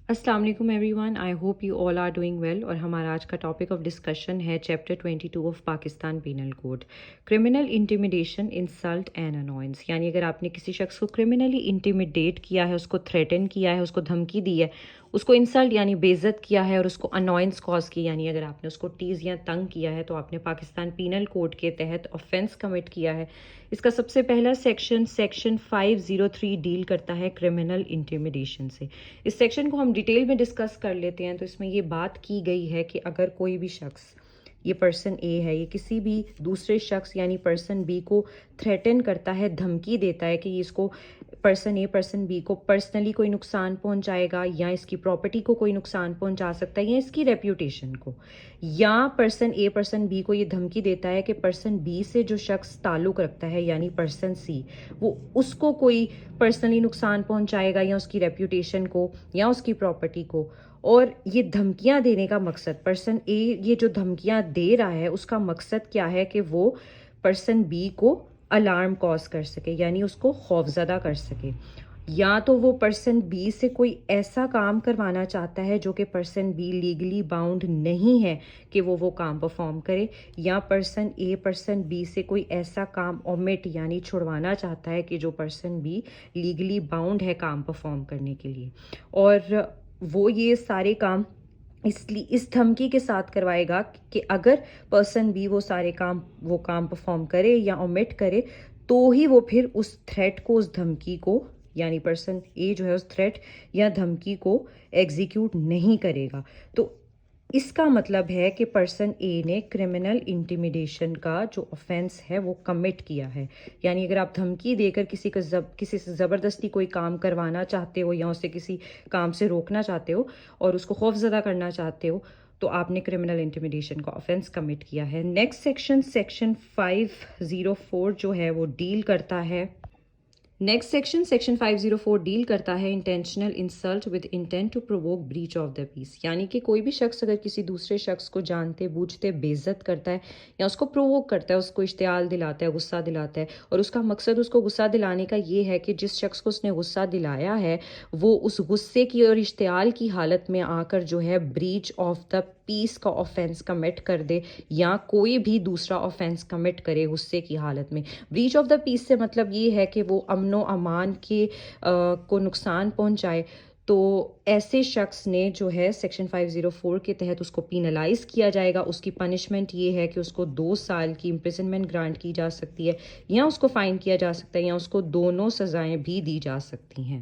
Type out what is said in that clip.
السلام علیکم everyone, I hope you all are doing well. اور ہمارا آج کا ٹاپک آف ڈسکشن ہے chapter 22 of Pakistan penal code, criminal intimidation, insult and annoyance. یعنی اگر آپ نے کسی شخص کو کرمنلی انٹیمیڈیٹ کیا ہے، اس کو تھریٹن کیا ہے، اس کو دھمکی دی ہے، اس کو انسلٹ یعنی بے عزت کیا ہے، اور اس کو انوائنس کاز کی یعنی اگر آپ نے اس کو ٹیز یا تنگ کیا ہے، تو آپ نے پاکستان پینل کوڈ کے تحت آفینس کمٹ کیا ہے. اس کا سب سے پہلا سیکشن 503 ڈیل کرتا ہے کرمنل انٹیمیڈیشن سے. اس سیکشن کو ہم ڈیٹیل میں ڈسکس کر لیتے ہیں. تو اس میں یہ بات کی گئی ہے کہ اگر کوئی بھی شخص، یہ پرسن اے ہے، یہ کسی بھی دوسرے شخص یعنی پرسن بی کو تھریٹن کرتا ہے، دھمکی دیتا ہے کہ یہ اس کو پرسن اے پرسن بی کو پرسنلی کوئی نقصان پہنچائے گا، یا اس کی پراپرٹی کو کوئی نقصان پہنچا سکتا ہے، یا اس کی ریپیوٹیشن کو، یا پرسن اے پرسن بی کو یہ دھمکی دیتا ہے کہ پرسن بی سے جو شخص تعلق رکھتا ہے یعنی پرسن سی، وہ اس کو کوئی پرسنلی نقصان پہنچائے گا، یا اس کی ریپیوٹیشن کو، یا اس کی پراپرٹی کو. اور یہ دھمکیاں دینے کا مقصد، پرسن اے یہ جو دھمکیاں دے رہا ہے اس کا مقصد کیا ہے کہ وہ پرسن بی کو الارم کاز کر سکے، یعنی اس کو خوفزدہ کر سکے. یا تو وہ پرسن بی سے کوئی ایسا کام کروانا چاہتا ہے جو کہ پرسن بی لیگلی باؤنڈ نہیں ہے کہ وہ کام پرفارم کرے، یا پرسن اے پرسن بی سے کوئی ایسا کام اومٹ یعنی چھڑوانا چاہتا ہے کہ جو پرسن بی لیگلی باؤنڈ ہے کام پرفارم کرنے کے لیے. اور وہ یہ سارے کام اس دھمکی کے ساتھ کروائے گا کہ اگر پرسن بی وہ سارے وہ کام پرفارم کرے یا اومٹ کرے، تو ہی وہ پھر اس تھریٹ کو، اس دھمکی کو، یعنی پرسن اے جو ہے اس تھریٹ یا دھمکی کو ایگزیکیوٹ نہیں کرے گا. تو اس کا مطلب ہے کہ پرسن اے نے کرمنل انٹیمیڈیشن کا جو آفینس ہے وہ کمٹ کیا ہے. یعنی اگر آپ دھمکی دے کر کسی سے زبردستی کوئی کام کروانا چاہتے ہو، یا اسے کسی کام سے روکنا چاہتے ہو اور اس کو خوف زدہ کرنا چاہتے ہو، تو آپ نے کرمنل انٹیمیڈیشن کا آفینس کمٹ کیا ہے. نیکسٹ سیکشن 504 جو ہے وہ ڈیل کرتا ہے. سیکشن 504 ڈیل کرتا ہے intentional insult with intent to provoke breach of the peace. یعنی کہ کوئی بھی شخص اگر کسی دوسرے شخص کو جانتے بوجھتے بے عزت کرتا ہے، یا اس کو پرووک کرتا ہے، اس کو اشتعال دلاتا ہے، غصہ دلاتا ہے، اور اس کا مقصد اس کو غصہ دلانے کا یہ ہے کہ جس شخص کو اس نے غصہ دلایا ہے وہ اس غصے کی اور اشتعال کی حالت میں آ کر جو ہے بریچ آف دا پیس کا آفینس کمٹ کر دے، یا کوئی بھی دوسرا آفینس کمٹ کرے غصے کی حالت میں. بریچ آف دا پیس سے مطلب یہ ہے کہ وہ امن و امان کے کو نقصان پہنچائے. تو ایسے شخص نے جو ہے سیکشن 504 کے تحت اس کو پینلائز کیا جائے گا. اس کی پنشمنٹ یہ ہے کہ اس کو 2 سال کی امپریزنمنٹ گرانٹ کی جا سکتی ہے، یا اس کو فائن کیا جا سکتا ہے، یا اس کو دونوں سزائیں بھی دی جا سکتی ہیں.